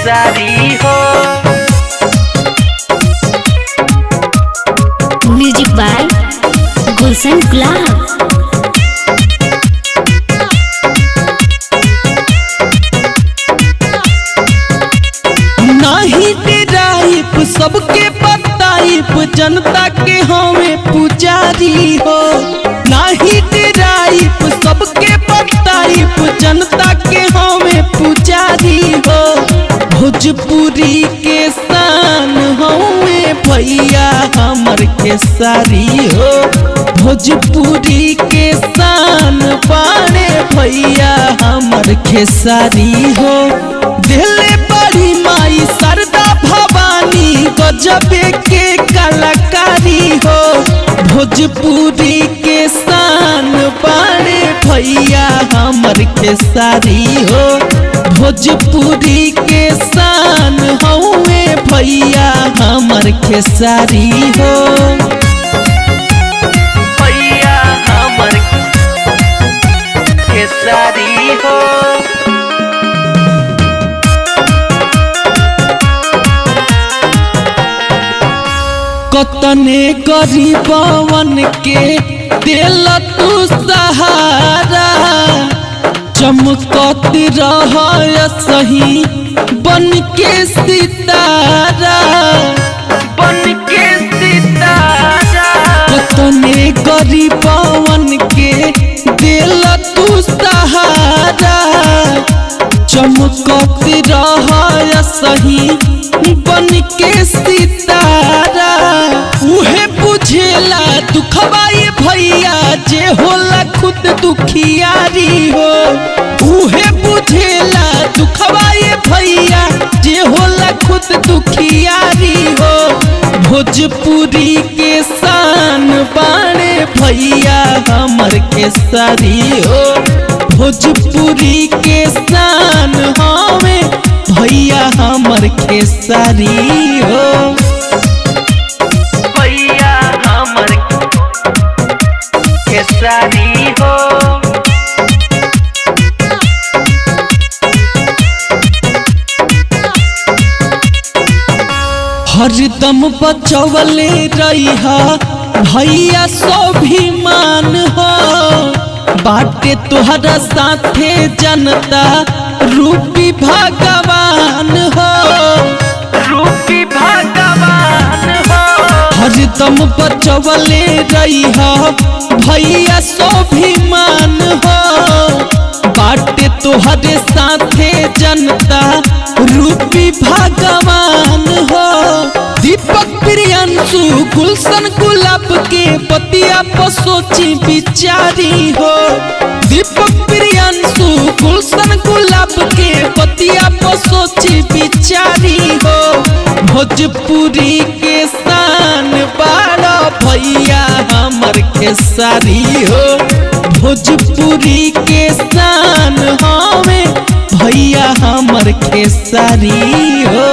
खेसारी हो। Music by गुलशन गुलाब। नहीं डेराइप सबके बताइप जनता के हमें पुजारी हो। नहीं डेराइप सबके बताइप जनता के हमें पुजारी हो। भोजपुरी के शान हमें भैया हमर खेसारी हो। भोजपुरी के शान बाणे भैया हमर खेसारी हो। दिले बड़ी माई शारदा भवानी गजबे के कलाकारी हो। भोजपुरी के शान बाणे भैया हमर खेसारी हो। भोजपुरी के शान हमें भैया हमर खेसारी हो। भैया हमर खेसारी हो। कतने गरीबवन के दिल तू सहारा। चमकत रह सही बन के सितारा। बन के सितारा। कतने गरीबवन के दिल तू सहारा। चमकत रह सही बन के सितारा। उहे बुझेला दुखवा ये भैया जे होला खुद दुखियारी हो। उहे बुझेला दुखवा ये भैया जे होला खुद दुखियारी हो। भोजपुरी के शान बाणे भैया हमर खेसारी हो। भोजपुरी के शान हमें भैया हमर खेसारी हो। भैया हमर खेसारी हो। हरदम बचवले रहिहा भैया स्वाभिमान हो। बाटे तोहरा साथे जनता रूपी भगवान हो। रूपी भगवान हो। हरदम बचवले रहिहा भैया स्वाभिमान हो। बाटे तोहरे साथे जनता रूपी भगवान हो। दीपक प्रियांशु गुलशन गुलाब के पतिया पर सोची बिचारी हो। दीपक प्रियांशु गुलशन गुलाब के पतिया पर सोची बिचारी हो। भोजपुरी के शान बाड़ा भैया हमर खेसारी हो। भोजपुरी के शान हमें भैया हमर खेसारी हो।